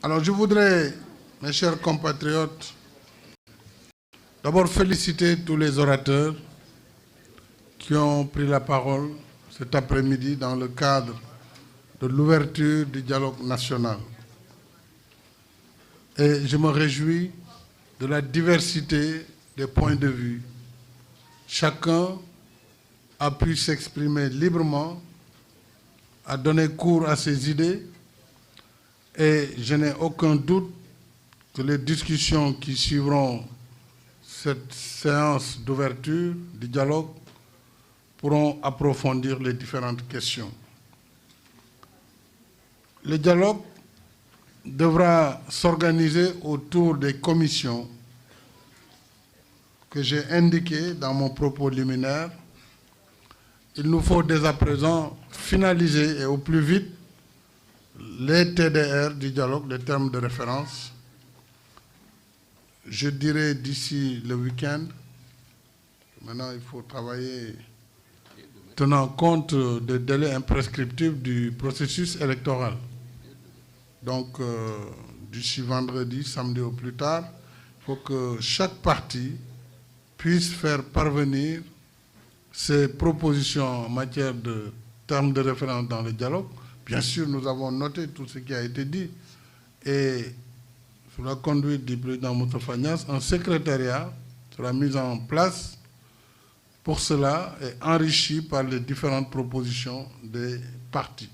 Alors je voudrais, mes chers compatriotes, d'abord féliciter tous les orateurs qui ont pris la parole cet après-midi dans le cadre de l'ouverture du dialogue national. Et je me réjouis de la diversité des points de vue. Chacun a pu s'exprimer librement, a donné cours à ses idées, et je n'ai aucun doute que les discussions qui suivront cette séance d'ouverture du dialogue pourront approfondir les différentes questions. Le dialogue devra s'organiser autour des commissions que j'ai indiquées dans mon propos liminaire. Il nous faut dès à présent finaliser et au plus vite les TDR du dialogue, les termes de référence. Je dirais d'ici le week-end. Maintenant, il faut travailler tenant compte des délais imprescriptibles du processus électoral. Donc, d'ici vendredi, samedi au plus tard, il faut que chaque parti puisse faire parvenir ses propositions en matière de termes de référence dans le dialogue. Bien sûr, nous avons noté tout ce qui a été dit. Et sous la conduite du président Moustapha Niasse, un secrétariat sera mis en place pour cela et enrichi par les différentes propositions des partis.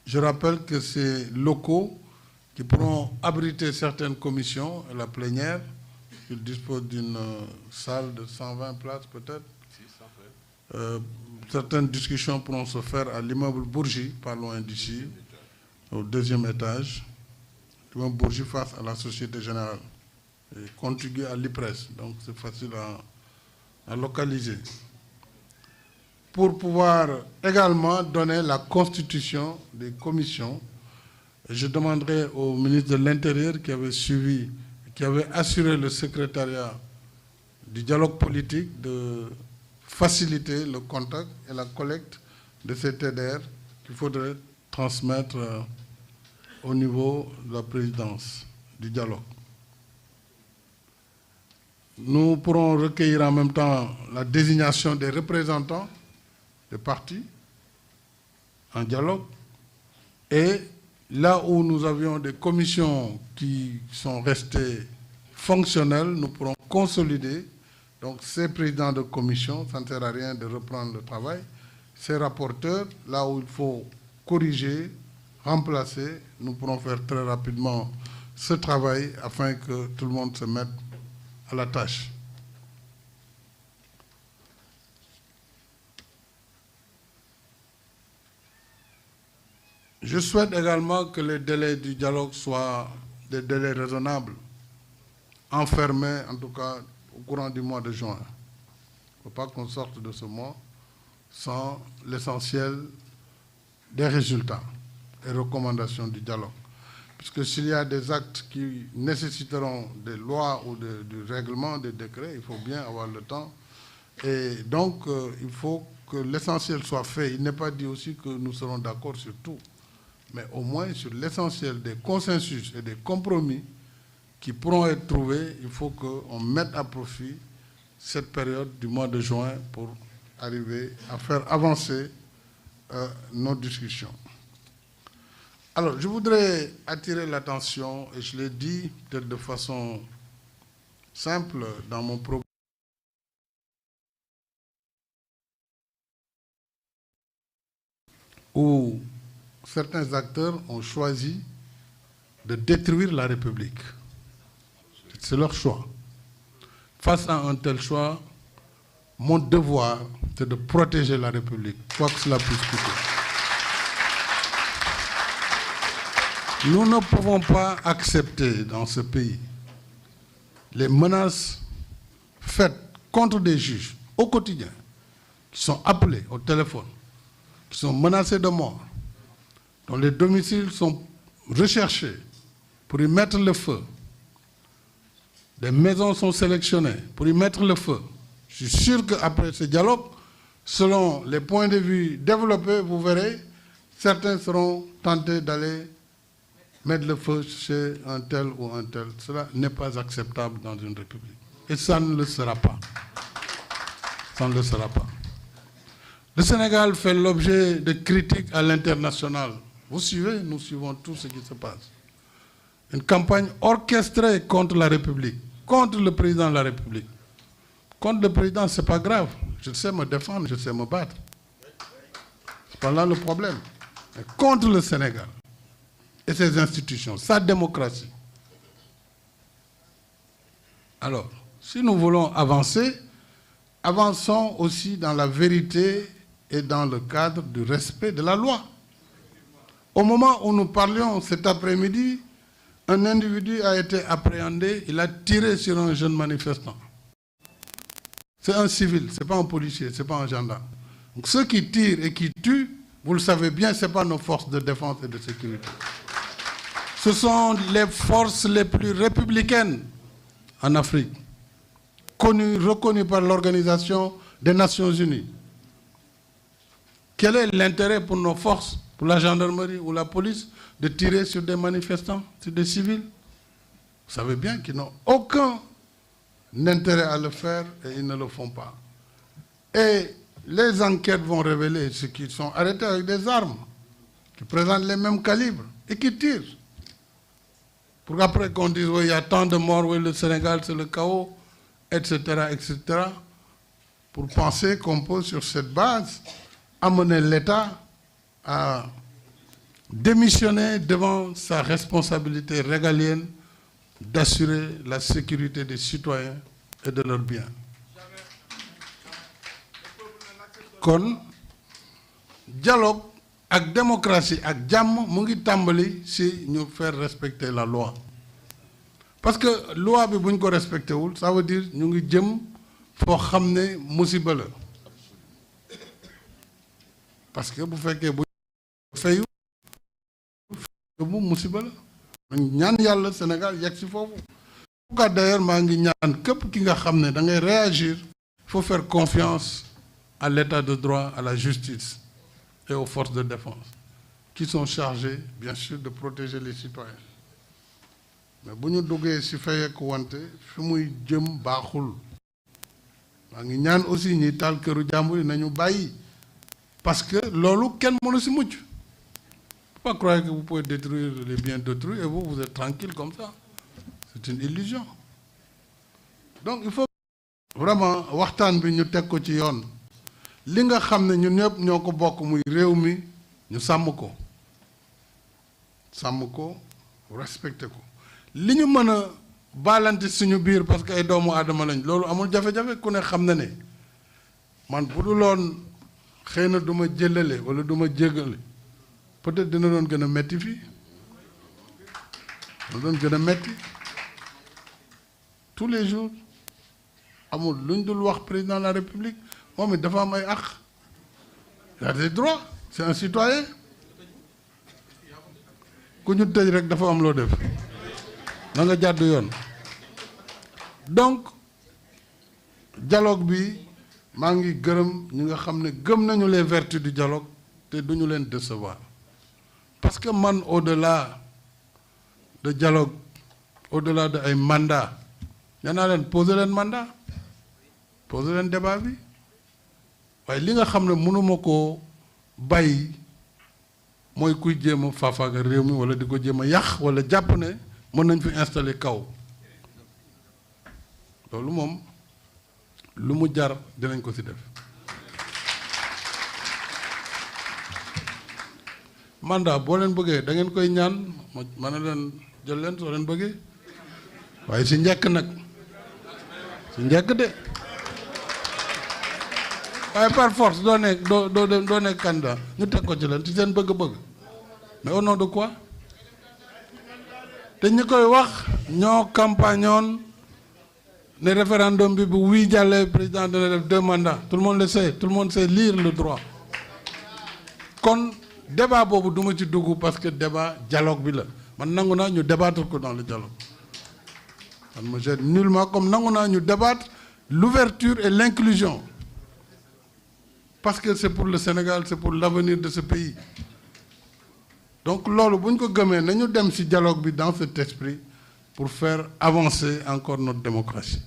Je rappelle que ces locaux qui pourront abriter certaines commissions, la plénière, ils disposent d'une salle de 120 places peut-être. Certaines discussions pourront se faire à l'immeuble Bourgie, pas loin d'ici, au deuxième étage. L'immeuble Bourgie face à la Société Générale, et contiguë à l'IPRES, donc c'est facile à localiser. Pour pouvoir également donner la constitution des commissions, je demanderai au ministre de l'Intérieur qui avait suivi, qui avait assuré le secrétariat du dialogue politique de faciliter le contact et la collecte de ces TDR qu'il faudrait transmettre au niveau de la présidence du dialogue. Nous pourrons recueillir en même temps la désignation des représentants des partis en dialogue, et là où nous avions des commissions qui sont restées fonctionnelles, nous pourrons consolider. Donc ces présidents de commission, ça ne sert à rien de reprendre le travail. Ces rapporteurs, là où il faut corriger, remplacer, nous pourrons faire très rapidement ce travail afin que tout le monde se mette à la tâche. Je souhaite également que les délais du dialogue soient des délais raisonnables, enfermés en tout cas au courant du mois de juin. Il ne faut pas qu'on sorte de ce mois sans l'essentiel des résultats et recommandations du dialogue. Puisque s'il y a des actes qui nécessiteront des lois ou du règlement, des décrets, il faut bien avoir le temps. Et donc, il faut que l'essentiel soit fait. Il n'est pas dit aussi que nous serons d'accord sur tout, mais au moins sur l'essentiel des consensus et des compromis qui pourront être trouvés, il faut qu'on mette à profit cette période du mois de juin pour arriver à faire avancer nos discussions. Alors, je voudrais attirer l'attention, et je l'ai dit peut-être de façon simple dans mon propos, où certains acteurs ont choisi de détruire la République. C'est leur choix. Face à un tel choix, mon devoir, c'est de protéger la République, quoi que cela puisse coûter. Nous ne pouvons pas accepter dans ce pays les menaces faites contre des juges au quotidien, qui sont appelés au téléphone, qui sont menacés de mort, dont les domiciles sont recherchés pour y mettre le feu. Des maisons sont sélectionnées pour y mettre le feu. Je suis sûr qu'après ce dialogue, selon les points de vue développés, vous verrez, certains seront tentés d'aller mettre le feu chez un tel ou un tel. Cela n'est pas acceptable dans une république. Et ça ne le sera pas. Ça ne le sera pas. Le Sénégal fait l'objet de critiques à l'international. Vous suivez, nous suivons tout ce qui se passe. Une campagne orchestrée contre la République, contre le président de la République. Contre le président, ce n'est pas grave. Je sais me défendre, je sais me battre. Ce n'est pas là le problème. Mais contre le Sénégal et ses institutions, sa démocratie. Alors, si nous voulons avancer, avançons aussi dans la vérité et dans le cadre du respect de la loi. Au moment où nous parlions cet après-midi, un individu a été appréhendé, il a tiré sur un jeune manifestant. C'est un civil, ce n'est pas un policier, ce n'est pas un gendarme. Donc ceux qui tirent et qui tuent, vous le savez bien, ce n'est pas nos forces de défense et de sécurité. Ce sont les forces les plus républicaines en Afrique, reconnues par l'Organisation des Nations Unies. Quel est l'intérêt pour nos forces, pour la gendarmerie ou la police, de tirer sur des manifestants, sur des civils? Vous savez bien qu'ils n'ont aucun intérêt à le faire et ils ne le font pas. Et les enquêtes vont révéler ceux qui sont arrêtés avec des armes, qui présentent les mêmes calibres et qui tirent. Pour qu'après qu'on dise, oui, il y a tant de morts, oui, le Sénégal, c'est le chaos, etc., etc., pour penser qu'on peut, sur cette base, amener l'État à démissionner devant sa responsabilité régalienne d'assurer la sécurité des citoyens et de leurs biens. Kon dialogue ak démocratie ak jàmm mu ngi tàmbali si ñu faire respecter la loi. Parce que loi bi buñ ko respecté wul, ça veut dire ñu ngi jëm foo xam ne musiba la. Parce que bu fekkee bu fayu bu musiba la. ñaan yàlla Sénégal yegg si foofu. Pourquoi d'ailleurs maa ngi ñaan képp ki nga xam ne da ngay réagir, il faut faire confiance à l'état de droit, à la justice et aux forces de défense, qui sont chargées, bien sûr, de protéger les citoyens. Mais si nous devons si fayeeku wante fi muy jëm baaxul. maa ngi ñaan aussi ñi taal këru jàmbur yi nañu bàyyi, parce que loolu kenn mënu si mucc. Faut pas croire que vous pouvez détruire les biens d'autrui et vous êtes tranquille comme ça. C'est une illusion. Donc il faut vraiment waxtaan bi ñu teg ko ci yoon. Li nga xam ne ñun ñëpp ñoo ko bokk muy réew mi ñu sàmm ko respecté ko li ñu mën a baalante suñu biir parce que ay doomu aadama lañ loolu amul jafe-jafe ku ne xam na ne man bu dul woon xëy na du ma jëlale wala du ma jégale peut-être dina doon gën a metti fii dina doon gën a metti tous les jours amul luñ dul wax président de la République. moom it dafa am ay àq, il a des droits, c'est un citoyen. ku ñu tëj rek dafa am loo def na nga jàdd yoon. Donc dialogue bi maa ngi gërëm ñi nga xam ne gëm nañu les vertus du dialogue te duñu leen décevoir, parce que man au-delà de dialogue, au-delà de ay mandat nee naa leen poser leen mandat, poser leen débat bi. waaye li nga xam ne mënuma koo bàyyi mooy kuy jéem a faafaaga réew mi wala di ko jéem a yàq wala jàpp ne mën nañ fi installer kaw loolu moom lu mu jar dinañ ko ci def. mandat boo leen bëggee da ngeen koy ñaan ma ne leen jël leen soo leen bëggee waaye ci njëkk nag ci njëkk de. waaye par force doo nekk candidat ñu teg ko ci leen ci seen bëgg-bëgg mais au nom de quoi? te ñi koy wax ñoo campagnoon ne référendum bi bu oui jàllee président dana def 2 mandats tout le monde le sait, tout le monde sait lire le droit. kon débat boobu du ma ci dugg parce que débat dialogue bi la man nangu naa ñu débattre ko dans le dialogue man ma gêne nullement comme nangu naa ñu débattre l'ouverture et l'inclusion. Parce que c'est pour le Sénégal, c'est pour l'avenir de ce pays. Donc, lors bu ñu ko gëmee nañu dem ci dialogue bi dans cet esprit pour faire avancer encore notre démocratie.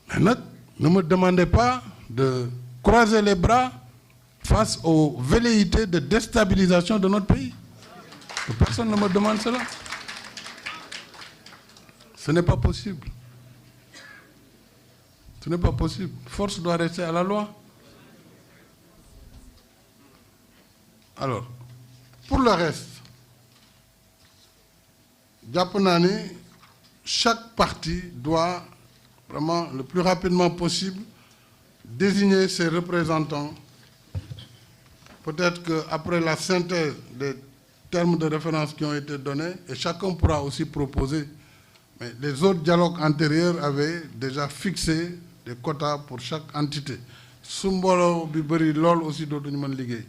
Mais nag, ne me demandez pas de croiser les bras face aux velléités de déstabilisation de notre pays. Personne ne me demande cela. Ce n'est pas possible. Ce n'est pas possible. Force doit rester à la loi. Alors, pour le reste, Japonani, chaque parti doit vraiment le plus rapidement possible désigner ses représentants. Peut-être qu'après la synthèse des termes de référence qui ont été donnés, et chacun pourra aussi proposer. Mais les autres dialogues antérieurs avaient déjà fixé des quotas pour chaque entité. Sumbolo Biberi Lol aussi d'autres mën liggéey.